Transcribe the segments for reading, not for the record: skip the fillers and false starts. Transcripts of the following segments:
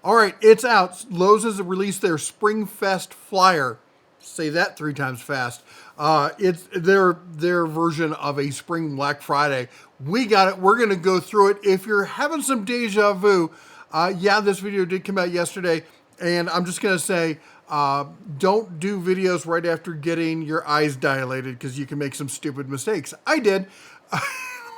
All right, it's out. Lowe's has released their SpringFest flyer. Say that 3 times fast. It's their version of a Spring Black Friday. We got it. We're going to go through it. If you're having some deja vu, yeah, this video did come out yesterday, and I'm just going to say, don't do videos right after getting your eyes dilated because you can make some stupid mistakes. I did.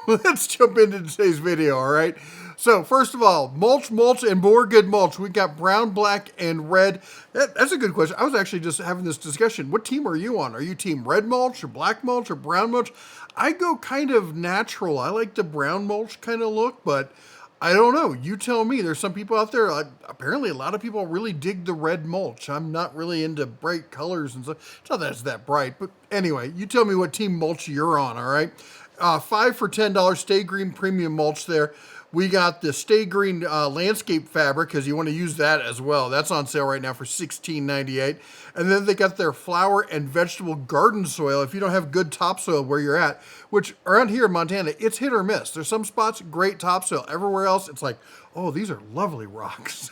Let's jump into today's video, all right? So, first of all, mulch, and more good mulch. We got brown, black, and red. That's a good question. I was actually just having this discussion. What team are you on? Are you team red mulch, or black mulch, or brown mulch? I go kind of natural. I like the brown mulch kind of look, but I don't know. You tell me. There's some people out there, apparently a lot of people really dig the red mulch. I'm not really into bright colors and stuff. It's not that it's that bright, but anyway, you tell me what team mulch you're on, all right? 5 for $10, Stay Green Premium Mulch there. We got the Stay Green landscape fabric because you want to use that as well. That's on sale right now for $16.98. And then they got their flower and vegetable garden soil if you don't have good topsoil where you're at, which around here in Montana, it's hit or miss. There's some spots, great topsoil. Everywhere else, it's like, oh, these are lovely rocks.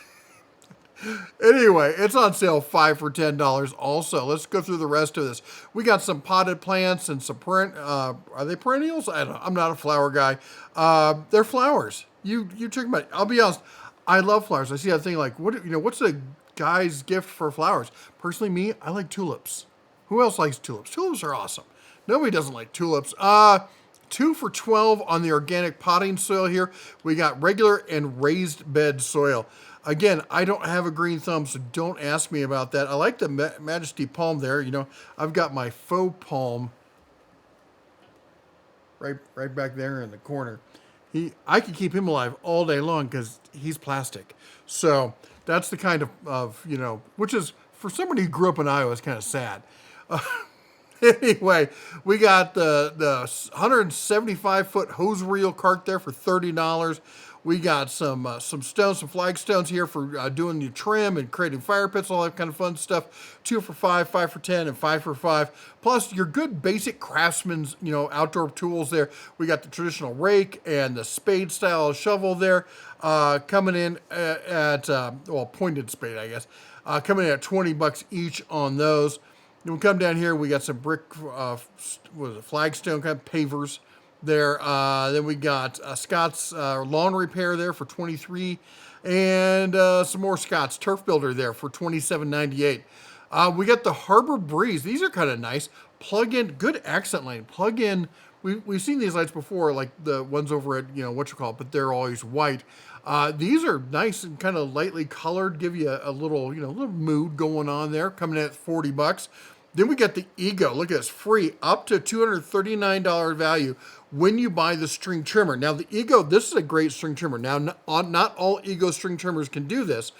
Anyway, it's on sale 5 for $10 also. Let's go through the rest of this. We got some potted plants and some are they perennials? I don't know. I'm not a flower guy. They're flowers. You trick me. I'll be honest. I love flowers. I see that thing like, what's a guy's gift for flowers? Personally, me, I like tulips. Who else likes tulips? Tulips are awesome. Nobody doesn't like tulips. 2 for $12 on the organic potting soil here. We got regular and raised bed soil. Again, I don't have a green thumb, so don't ask me about that. I like the Majesty palm there. I've got my faux palm right back there in the corner. I could keep him alive all day long because he's plastic. So that's the kind of which is, for somebody who grew up in Iowa, is kind of sad. Anyway, we got the 175-foot hose reel cart there for $30. We got some stones, some flagstones here for doing your trim and creating fire pits, all that kind of fun stuff. 2 for $5, 5 for $10, and 5 for $5. Plus your good basic Craftsman's, outdoor tools there. We got the traditional rake and the spade style shovel there, coming in at pointed spade, I guess, coming in at $20 each on those. Then we come down here, we got some brick, flagstone kind of pavers there. Then we got Scott's lawn repair there for $23, and some more Scott's turf builder there for $27.98. We got the Harbor Breeze. These are kind of nice. Plug in, good accent lighting. Plug in. We've seen these lights before, like the ones over at but they're always white. These are nice and kind of lightly colored, give you a little little mood going on there. Coming in at $40. Then we got the Ego. Look at this, free up to $239 value when you buy the string trimmer. Now the Ego, this is a great string trimmer. Now not all Ego string trimmers can do this,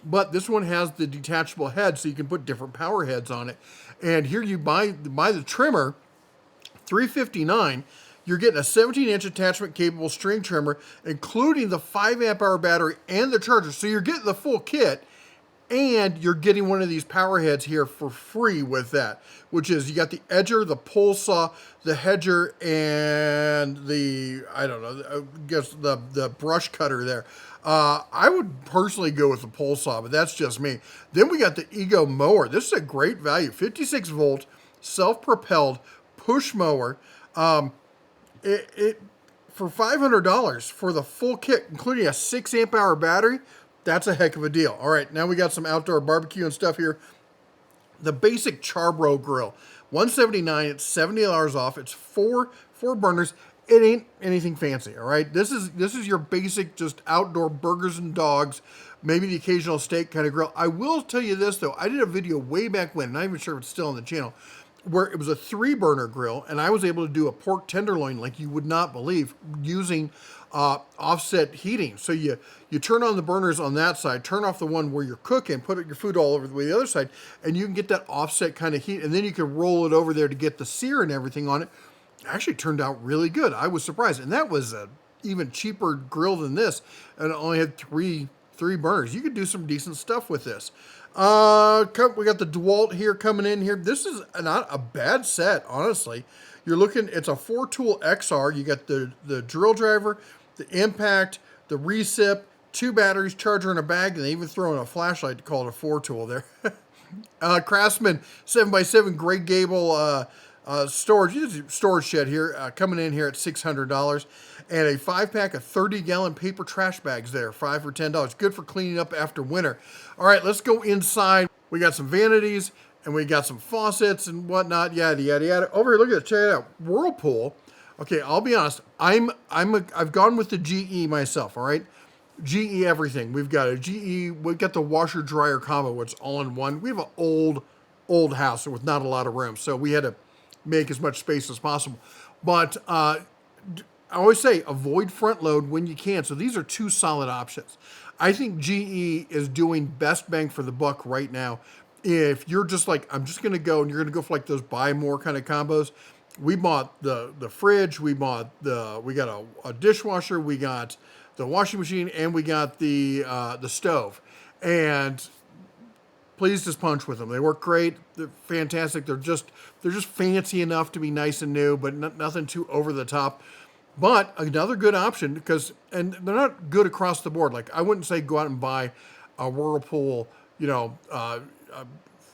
but this one has the detachable head, so you can put different power heads on it. And here you buy the trimmer, $359. You're getting a 17-inch attachment capable string trimmer, including the 5 amp hour battery and the charger. So you're getting the full kit, and you're getting one of these power heads here for free with that, which is you got the edger, the pole saw, the hedger, and the brush cutter there. I would personally go with the pole saw, but that's just me. Then we got the Ego mower. This is a great value, 56 volt, self-propelled push mower. It for $500 for the full kit, including a 6 amp hour battery. That's a heck of a deal. All right, now we got some outdoor barbecue and stuff here. The basic Charbro grill, $179. It's $70 off. It's four burners. It ain't anything fancy. All right, this is your basic just outdoor burgers and dogs, maybe the occasional steak kind of grill. I will tell you this though, I did a video way back when, not even sure if it's still on the channel, where it was a 3-burner grill, and I was able to do a pork tenderloin like you would not believe using offset heating. So you turn on the burners on that side, turn off the one where you're cooking, put your food all over the other side, and you can get that offset kind of heat, and then you can roll it over there to get the sear and everything on it. It actually turned out really good. I was surprised, and that was a even cheaper grill than this, and it only had three burners. You could do some decent stuff with this. We got the DeWalt here coming in here. This is not a bad set, honestly. You're looking, it's a 4-tool XR. You got the drill driver, the impact, the recip, 2 batteries, charger in a bag, and they even throw in a flashlight to call it a 4-tool there. Craftsman 7x7 Gray Gable storage shed here, coming in here at $600. And a 5-pack of 30-gallon paper trash bags there, 5 for $10. Good for cleaning up after winter. All right, let's go inside. We got some vanities, and we got some faucets and whatnot, yada, yada, yada. Over here, look at it, check it out. Whirlpool. Okay, I'll be honest. I've gone with the GE myself, all right? GE everything. We've got a GE, we've got the washer dryer combo, which is all in one. We have an old house with not a lot of room, so we had to make as much space as possible. But I always say avoid front load when you can. So these are 2 solid options. I think GE is doing best bang for the buck right now. If you're just like, I'm just going to go, and you're going to go for like those buy more kind of combos. We bought the fridge, we got a dishwasher, we got the washing machine, and we got the stove. And please just punch with them. They work great. They're fantastic. They're just fancy enough to be nice and new, but nothing too over the top. But another good option, and they're not good across the board. Like, I wouldn't say go out and buy a Whirlpool,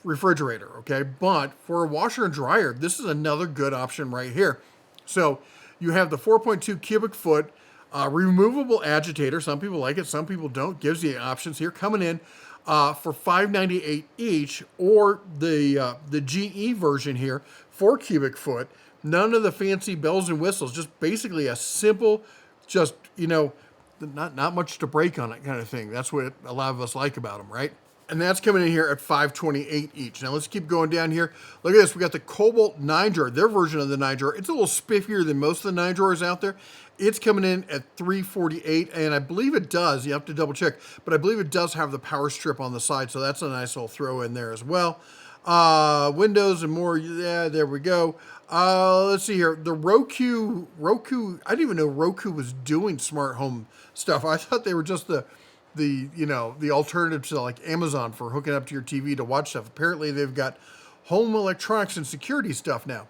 refrigerator, okay? But for a washer and dryer, this is another good option right here. So you have the 4.2 cubic foot removable agitator. Some people like it, some people don't. Gives you options here coming in for $598 each, or the GE version here, 4 cubic foot. None of the fancy bells and whistles, just basically a simple, just, not much to break on it kind of thing. That's what a lot of us like about them, right? And that's coming in here at $528 each. Now let's keep going down here. Look at this. We got the Cobalt 9 drawer, their version of the 9 drawer. It's a little spiffier than most of the 9 drawers out there. It's coming in at $348, and I believe it does. You have to double check, but I believe it does have the power strip on the side, so that's a nice little throw in there as well. Windows and more. Yeah, there we go. Let's see here. The Roku. I didn't even know Roku was doing smart home stuff. I thought they were just the alternative to like Amazon for hooking up to your TV to watch stuff. Apparently they've got home electronics and security stuff now.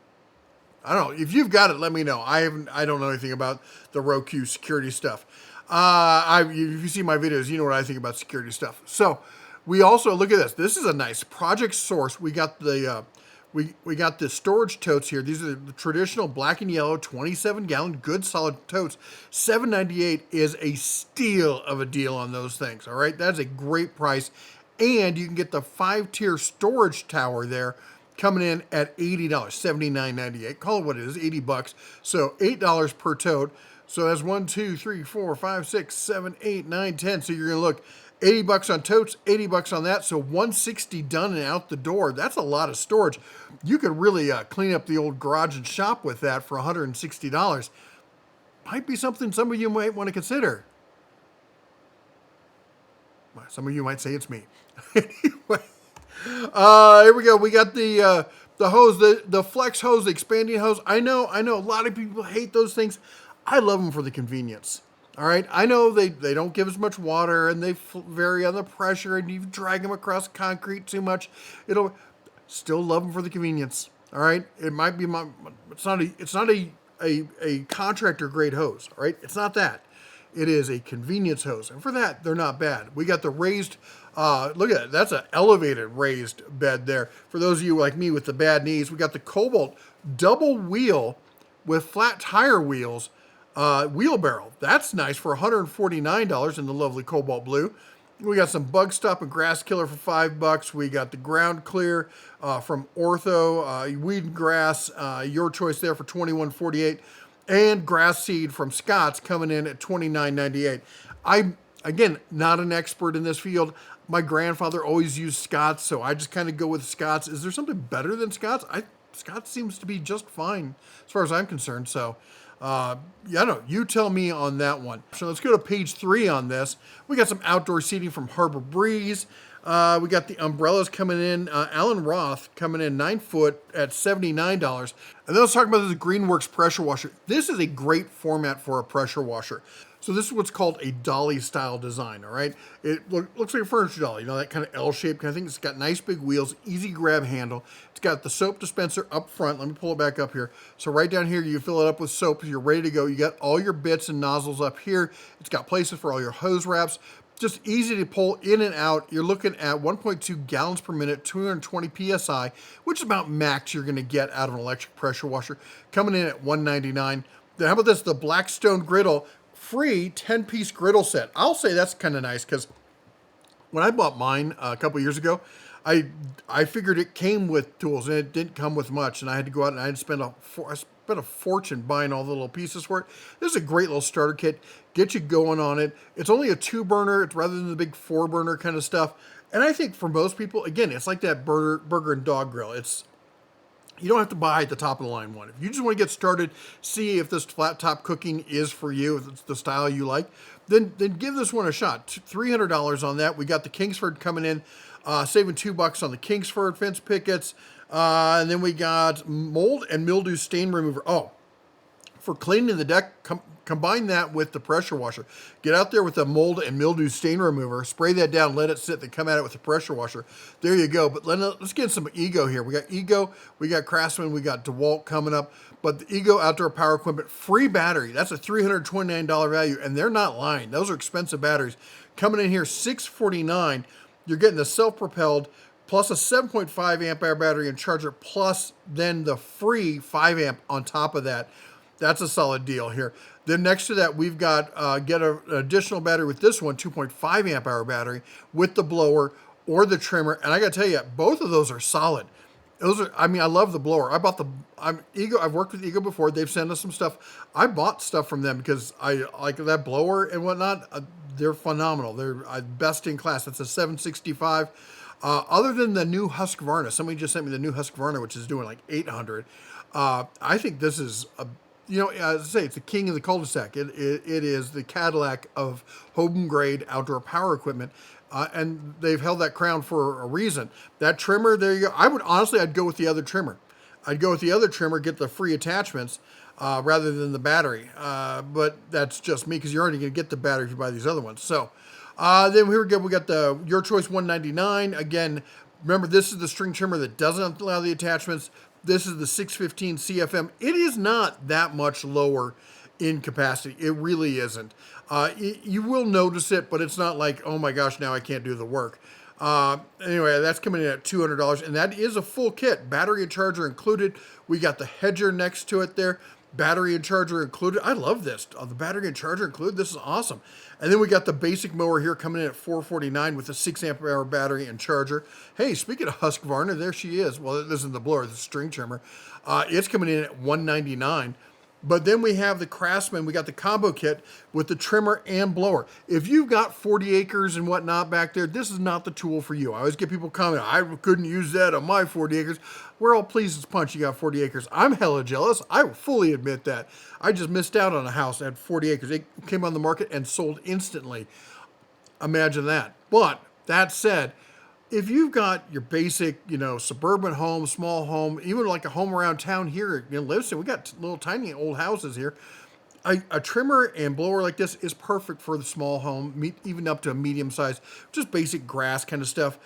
I don't know. If you've got it, let me know. I don't know anything about the Roku security stuff. If you see my videos, you know what I think about security stuff. So we also, look at this. This is a nice Project Source. We got the we got the storage totes here. These are the traditional black and yellow 27-gallon good solid totes. $798 is a steal of a deal on those things. All right, that's a great price, and you can get the 5-tier storage tower there coming in at $80, $79.98. Call it what it is, $80. So $8 per tote. So that's 1, 2, 3, 4, 5, 6, 7, 8, 9, 10. So you're gonna look $80 on totes, $80 on that. So $160 done and out the door. That's a lot of storage. You could really clean up the old garage and shop with that for $160. Might be something some of you might want to consider. Some of you might say it's me. Anyway, here we go. We got the hose, the flex hose, the expanding hose. I know a lot of people hate those things. I love them for the convenience. All right, I know they don't give as much water, and they vary on the pressure, and you drag them across concrete too much. It'll still love them for the convenience. All right, it might be it's not a contractor grade hose. All right, it's not that. It is a convenience hose, and for that they're not bad. We got the raised. Look at it. That's an elevated raised bed there. For those of you like me with the bad knees, we got the Cobalt double wheel with flat tire wheels. Wheelbarrow. That's nice for $149 in the lovely cobalt blue. We got some bug stop and grass killer for $5. We got the ground clear from Ortho, weed and grass, your choice there for $21.48, and grass seed from Scott's coming in at $29.98. I'm again not an expert in this field. My grandfather always used Scott's, so I just kind of go with Scott's. Is there something better than Scott's? Scott's seems to be just fine as far as I'm concerned. So. You tell me on that one. So let's go to page 3 on this. We got some outdoor seating from Harbor Breeze. We got the umbrellas coming in. Allen Roth coming in 9 foot at $79. And then let's talk about this Greenworks pressure washer. This is a great format for a pressure washer. So this is what's called a dolly style design, all right? It looks like a furniture dolly, that kind of L-shaped kind of thing. It's got nice big wheels, easy grab handle. It's got the soap dispenser up front. Let me pull it back up here. So right down here, you fill it up with soap. You're ready to go. You got all your bits and nozzles up here. It's got places for all your hose wraps. just easy to pull in and out. You're looking at 1.2 gallons per minute, 220 PSI, which is about max you're gonna get out of an electric pressure washer, coming in at $199. Then how about this, the Blackstone griddle, free 10-piece griddle set. I'll say that's kind of nice because when I bought mine a couple years ago, I figured it came with tools and it didn't come with much, and I had to go out and I had to spend a fortune buying all the little pieces for it. This is a great little starter kit. Get you going on it. It's only a 2-burner. It's rather than the big 4-burner kind of stuff. And I think for most people, again, it's like that burger and dog grill. You don't have to buy the top of the line one. If you just want to get started, see if this flat top cooking is for you, if it's the style you like, then give this one a shot. $300 on that. We got the Kingsford coming in, saving $2 on the Kingsford fence pickets. And then we got mold and mildew stain remover. Oh, for cleaning the deck, combine that with the pressure washer. Get out there with the mold and mildew stain remover, spray that down, let it sit, then come at it with the pressure washer. There you go. But let's get some Ego here. We got Ego, we got Craftsman, we got DeWalt coming up. But the Ego outdoor power equipment, free battery. That's a $329 value, and they're not lying. Those are expensive batteries. Coming in here, $649. You're getting the self-propelled plus a 7.5 amp hour battery and charger, plus then the free 5 amp on top of that. That's a solid deal here. Then next to that, we've got get an additional battery with this one, 2.5 amp hour battery with the blower or the trimmer. And I got to tell you, both of those are solid. I love the blower. Ego. I've worked with Ego before. They've sent us some stuff. I bought stuff from them because I like that blower and whatnot. They're phenomenal. They're best in class. That's a 765. Other than the new Husqvarna, somebody just sent me the new Husqvarna, which is doing like 800. I think this is as I say, it's the king of the cul-de-sac. It is the Cadillac of home grade outdoor power equipment. And they've held that crown for a reason. That trimmer, there you go. I'd go with the other trimmer. I'd go with the other trimmer, get the free attachments rather than the battery. But that's just me because you're already going to get the battery if you buy these other ones. So then here we go. We got the Your Choice 199. Again, remember, this is the string trimmer that doesn't allow the attachments. This is the 615 CFM. It is not that much lower in capacity. It really isn't. You will notice it, but it's not like, oh my gosh, now I can't do the work. Anyway, that's coming in at $200, and that is a full kit. Battery and charger included. We got the hedger next to it there. Battery and charger included. I love this. The battery and charger included. This is awesome. And then we got the basic mower here coming in at $449 with a 6 amp hour battery and charger. Hey, speaking of Husqvarna, there she is. Well, this isn't the blower, the string trimmer. It's coming in at $199. But then we have the Craftsman. We got the combo kit with the trimmer and blower. If you've got 40 acres and whatnot back there, this is not the tool for you. I always get people commenting, I couldn't use that on my 40 acres. We're all pleased as punch you got 40 acres. I'm hella jealous. I will fully admit that. I just missed out on a house that had 40 acres. It came on the market and sold instantly. Imagine that. But that said, if you've got your basic, suburban home, small home, even like a home around town here in Livingston, we got little tiny old houses here. A trimmer and blower like this is perfect for the small home, even up to a medium size, just basic grass kind of stuff.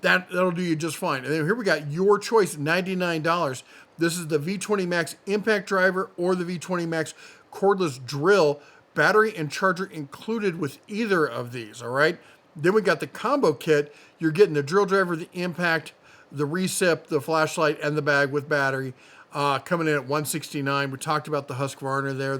That'll do you just fine. And then here we got Your Choice, $99. This is the V20 Max impact driver or the V20 Max cordless drill, battery and charger included with either of these, all right? Then we got the combo kit. You're getting the drill driver, the impact, the recip, the flashlight, and the bag with battery coming in at $169. We talked about the Husqvarna there.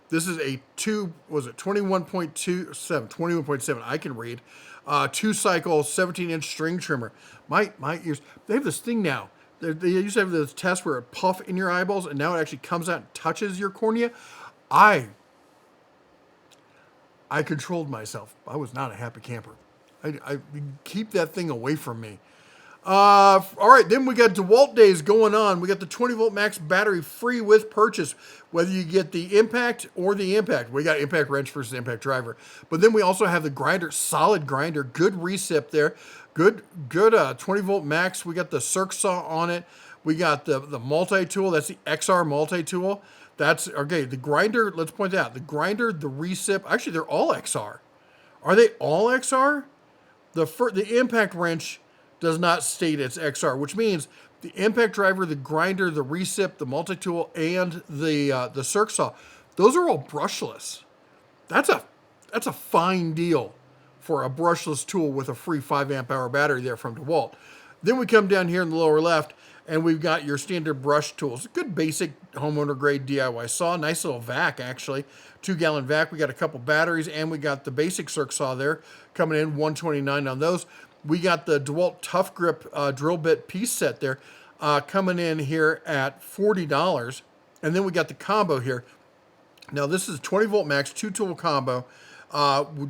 This is a 21.7. I can read. 2-cycle, 17-inch string trimmer. My ears, they have this thing now. They used to have this test where it puff in your eyeballs, and now it actually comes out and touches your cornea. I controlled myself. I was not a happy camper. I keep that thing away from me. All right, then we got DeWalt days going on. We got the 20-volt max battery free with purchase, whether you get the impact or the impact. We got impact wrench versus impact driver. But then we also have the grinder, solid grinder, good recip there. Good 20-volt max. We got the circ saw on it. We got the multi-tool. That's the XR multi-tool. That's, okay, the grinder, let's point that out. The grinder, the recip, actually, they're all XR. Are they all XR? The impact wrench does not state it's XR, which means the impact driver, the grinder, the recip, the multi-tool, and the circ saw, those are all brushless. That's a fine deal for a brushless tool with a free 5 amp hour battery there from DeWalt. Then we come down here in the lower left, and we've got your standard brush tools. Good basic homeowner grade DIY saw. Nice little vac, actually. 2-gallon vac. We got a couple batteries, and we got the basic circ saw there coming in, $129 on those. We got the DeWalt Tough Grip drill bit piece set there coming in here at $40. And then we got the combo here. Now this is 20 volt max, 2-tool combo,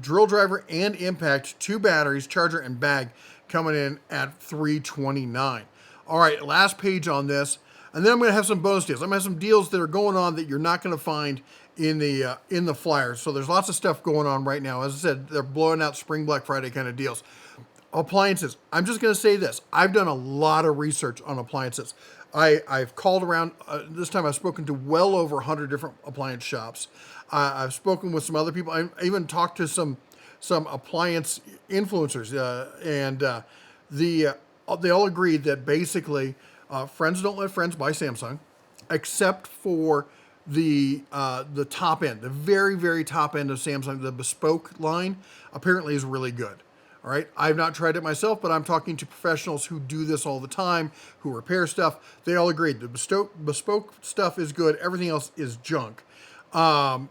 drill driver and impact, 2 batteries, charger and bag coming in at $329. All right, last page on this, and then I'm going to have some bonus deals. I'm going to have some deals that are going on that you're not going to find in the flyer. So there's lots of stuff going on right now. As I said, they're blowing out Spring Black Friday kind of deals. Appliances. I'm just going to say this. I've done a lot of research on appliances. I've called around. This time I've spoken to well over 100 different appliance shops. I've spoken with some other people. I even talked to some appliance influencers, and they all agreed that basically friends don't let friends buy Samsung, except for the top end, the very, very top end of Samsung. The bespoke line apparently is really good. All right, I've not tried it myself, but I'm talking to professionals who do this all the time, who repair stuff. They all agreed the bespoke stuff is good. Everything else is junk. But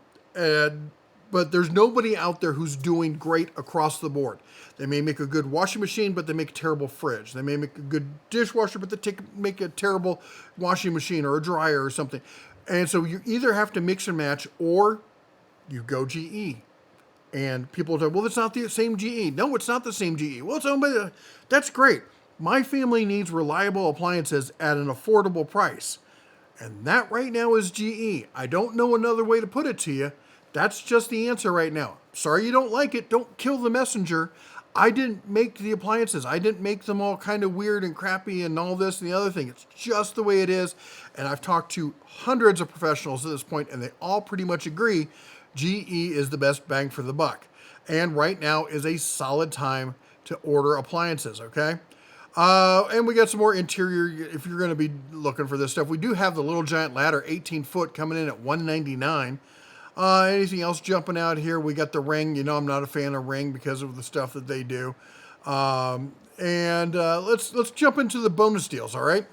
there's nobody out there who's doing great across the board. They may make a good washing machine, but they make a terrible fridge. They may make a good dishwasher, but they make a terrible washing machine or a dryer or something. And so you either have to mix and match, or you go GE. And people say, well, it's not the same GE. No, it's not the same GE. Well, it's owned by the... That's great. My family needs reliable appliances at an affordable price. And that right now is GE. I don't know another way to put it to you. That's just the answer right now. Sorry you don't like it. Don't kill the messenger. I didn't make the appliances. I didn't make them all kind of weird and crappy and all this and the other thing. It's just the way it is. And I've talked to hundreds of professionals at this point, and they all pretty much agree GE is the best bang for the buck. And right now is a solid time to order appliances, okay? And we got some more interior, if you're going to be looking for this stuff. We do have the Little Giant Ladder, 18 foot, coming in at $199. Anything else jumping out here? We got the Ring. You know I'm not a fan of Ring because of the stuff that they do. Let's jump into the bonus deals, all right?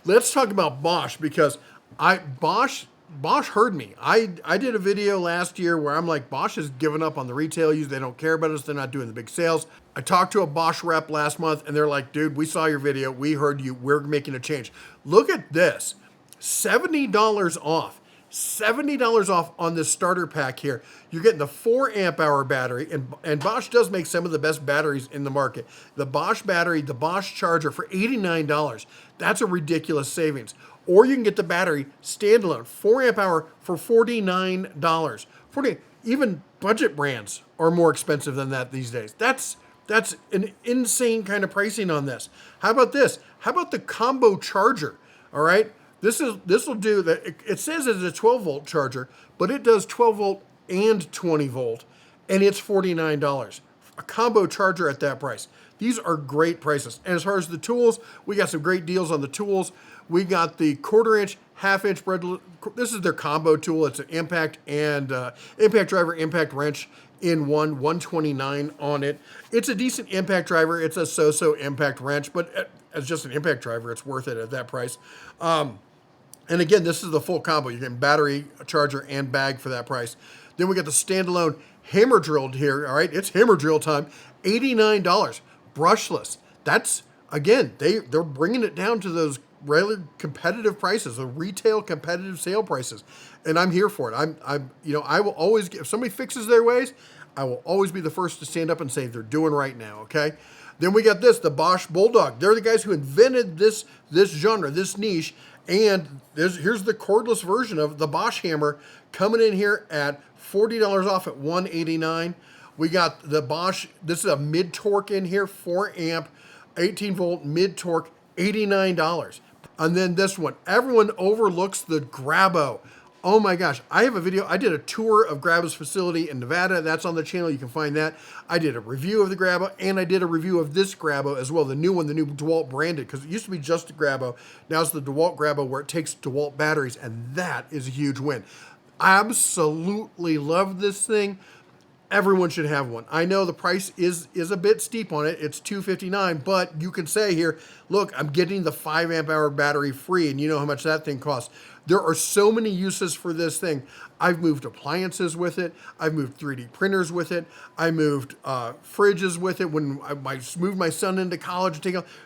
Let's talk about Bosch, because Bosch heard me. I did a video last year where I'm like, Bosch has given up on the retail use. They don't care about us. They're not doing the big sales. I talked to a Bosch rep last month, and they're like, dude, we saw your video. We heard you. We're making a change. Look at this. $70 off. $70 off on this starter pack here. You're getting the 4 amp hour battery, and Bosch does make some of the best batteries in the market. The Bosch battery, the Bosch charger for $89. That's a ridiculous savings. Or you can get the battery standalone, 4 amp hour for $49. Even budget brands are more expensive than that these days. That's an insane kind of pricing on this. How about this? How about the combo charger? All right, this will do that. It says it's a 12 volt charger, but it does 12 volt and 20 volt, and it's $49. A combo charger at that price. These are great prices. And as far as the tools, we got some great deals on the tools. We got the 1/4 inch, 1/2 inch bread. This is their combo tool. It's an impact and impact driver, impact wrench in one, $129 on it. It's a decent impact driver. It's a so-so impact wrench, but as just an impact driver, it's worth it at that price. And again, this is the full combo. You're getting battery, charger, and bag for that price. Then we got the standalone hammer drilled here. All right, it's hammer drill time. $89, brushless. That's, again, they're bringing it down to those regular competitive prices, the retail competitive sale prices, and I'm here for it. I will always if somebody fixes their ways, I will always be the first to stand up and say they're doing right now. Okay. Then we got the Bosch Bulldog. They're the guys who invented this genre, this niche, and here's the cordless version of the Bosch hammer coming in here at $40 off at $189. We got the Bosch. This is a mid torque in here, 4 amp, 18 volt mid torque, $89. And then this one, everyone overlooks the Grabo. Oh my gosh, I have a video. I did a tour of Grabo's facility in Nevada. That's on the channel. You can find that. I did a review of the Grabo, and I did a review of this Grabo as well, the new one, the new DeWalt branded, because it used to be just a Grabo. Now it's the DeWalt Grabo where it takes DeWalt batteries, and that is a huge win. I absolutely love this thing. Everyone should have one. I know the price is a bit steep on it. It's $259, but you can say here, look, I'm getting the 5 amp hour battery free, and you know how much that thing costs. There are so many uses for this thing. I've moved appliances with it. I've moved 3D printers with it. I moved fridges with it. When I moved my son into college,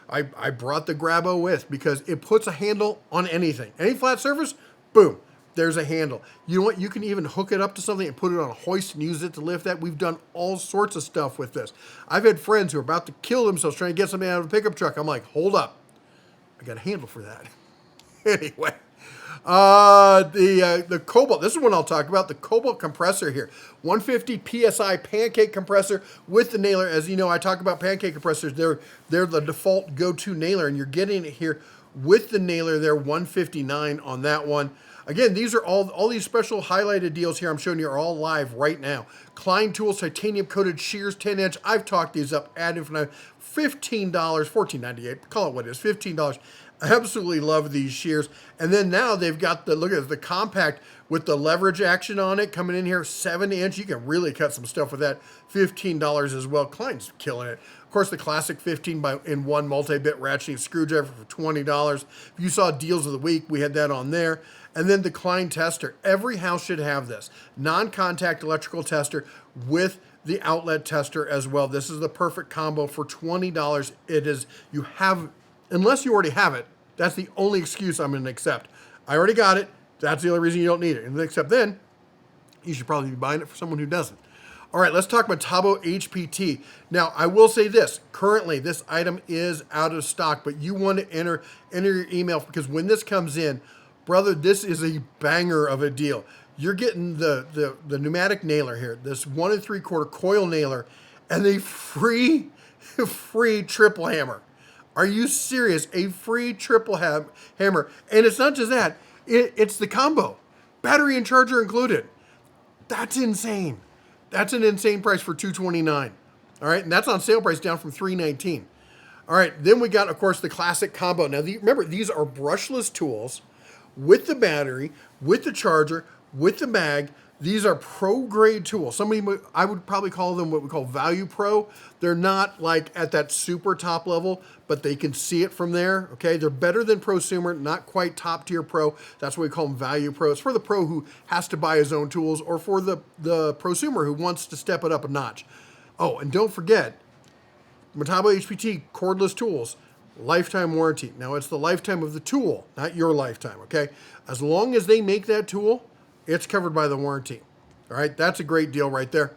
I brought the Grabo with, because it puts a handle on anything. Any flat surface, boom. There's a handle. You know what? You can even hook it up to something and put it on a hoist and use it to lift that. We've done all sorts of stuff with this. I've had friends who are about to kill themselves trying to get something out of a pickup truck. I'm like, hold up. I got a handle for that. Anyway, the Cobalt. This is one I'll talk about. The Cobalt compressor here. 150 PSI pancake compressor with the nailer. As you know, I talk about pancake compressors. They're the default go-to nailer, and you're getting it here with the nailer there. 159 on that one. Again, these are all these special highlighted deals here I'm showing you are all live right now. Klein Tools, titanium coated shears, 10-inch. I've talked these up ad infinitum. $15, $14.98. Call it what it is, $15. I absolutely love these shears. And then now they've got the, look at the compact with the leverage action on it coming in here, 7-inch. You can really cut some stuff with that. $15 as well. Klein's killing it. Of course, the classic 15-in-1 multi-bit ratcheting screwdriver for $20. If you saw deals of the week, we had that on there. And then the Klein tester. Every house should have this. Non-contact electrical tester with the outlet tester as well. This is the perfect combo for $20. It is, you have, unless you already have it, that's the only excuse I'm going to accept. I already got it. That's the only reason you don't need it. And except then, you should probably be buying it for someone who doesn't. All right, let's talk Matabo HPT. Now, I will say this. Currently, this item is out of stock, but you want to enter your email, because when this comes in, brother, this is a banger of a deal. You're getting the pneumatic nailer here, this 1 3/4 coil nailer, and a free triple hammer. Are you serious? A free triple hammer. And it's not just that. It's the combo. Battery and charger included. That's insane. That's an insane price for $229. All right, and that's on sale price down from $319. All right, then we got, of course, the classic combo. Now, remember, these are brushless tools with the battery, with the charger, with the mag. These are pro-grade tools. I would probably call them what we call value pro. They're not like at that super top level, but they can see it from there, okay? They're better than prosumer, not quite top tier pro. That's what we call them value pro. It's for the pro who has to buy his own tools, or for the prosumer who wants to step it up a notch. Oh, and don't forget, Matabo HPT cordless tools, lifetime warranty. Now, it's the lifetime of the tool, not your lifetime, okay? As long as they make that tool, it's covered by the warranty. All right, that's a great deal right there.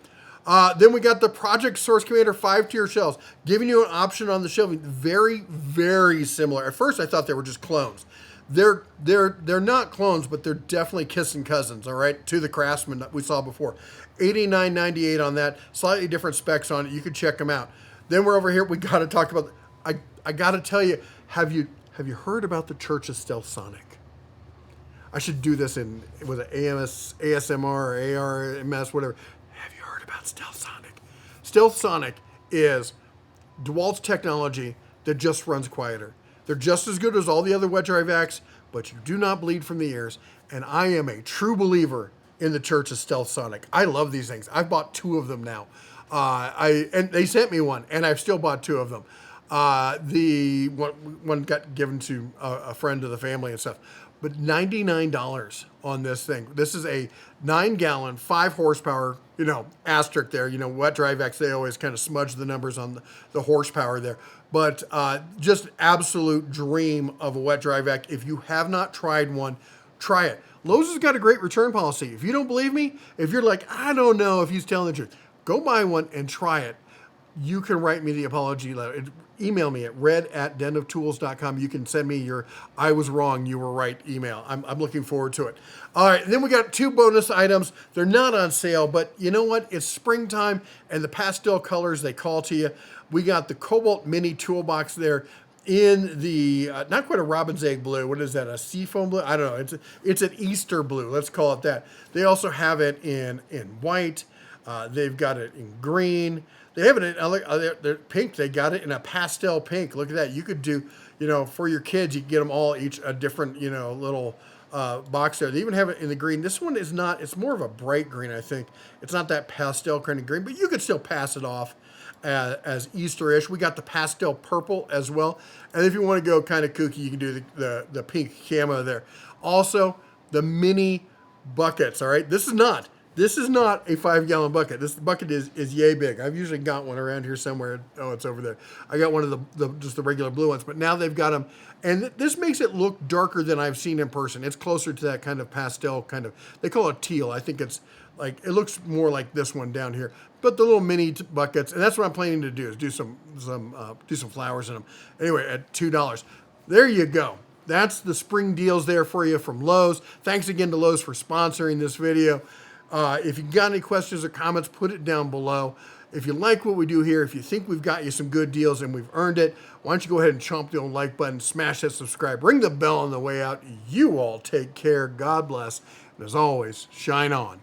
Then we got the Project Source Commander 5-tier shelves, giving you an option on the shelving. Very, very similar. At first, I thought they were just clones. They're not clones, but they're definitely kissing cousins, all right, to the Craftsman that we saw before. $89.98 on that. Slightly different specs on it. You can check them out. Then we're over here. We got to talk about. I got to tell you, have you heard about the Church of Stealth Sonic? I should do this with an ASMR or ARMS, whatever. Have you heard about Stealth Sonic? Stealth Sonic is DeWalt's technology that just runs quieter. They're just as good as all the other wet dry vacs, but you do not bleed from the ears. And I am a true believer in the Church of Stealth Sonic. I love these things. I've bought 2 of them now. And they sent me one, and I've still bought 2 of them. The one got given to a friend of the family and stuff. But $99 on this thing. This is a 9-gallon, 5 horsepower, asterisk there. Wet dry vacs, they always kind of smudge the numbers on the horsepower there. But just absolute dream of a wet dry vac. If you have not tried one, try it. Lowe's has got a great return policy. If you don't believe me, if you're like, I don't know if he's telling the truth, go buy one and try it. You can write me the apology letter. Email me at red@denoftools.com. You can send me your I was wrong, you were right email. I'm looking forward to it. All right, and then we got 2 bonus items. They're not on sale, but you know what? It's springtime, and the pastel colors, they call to you. We got the Cobalt Mini Toolbox there in the, not quite a robin's egg blue. What is that, a seafoam blue? I don't know. It's an Easter blue. Let's call it that. They also have it in white. They've got it in green. They have it in they're pink. They got it in a pastel pink. Look at that. You could do, for your kids, you can get them all each a different, little box there. They even have it in the green. This one is not, it's more of a bright green, I think. It's not that pastel kind of green, but you could still pass it off as Easter-ish. We got the pastel purple as well. And if you want to go kind of kooky, you can do the pink camo there. Also, the mini buckets, all right? This is not a 5-gallon bucket. This bucket is yay big. I've usually got one around here somewhere. Oh, it's over there. I got one of just the regular blue ones, but now they've got them. And this makes it look darker than I've seen in person. It's closer to that kind of pastel kind of, they call it teal. I think it's like, it looks more like this one down here. But the little mini buckets, and that's what I'm planning to do, is do some flowers in them. Anyway, at $2. There you go. That's the spring deals there for you from Lowe's. Thanks again to Lowe's for sponsoring this video. If you got any questions or comments, put it down below. If you like what we do here, if you think we've got you some good deals and we've earned it, why don't you go ahead and chomp the old like button, smash that subscribe, ring the bell on the way out. You all take care. God bless. And as always, shine on.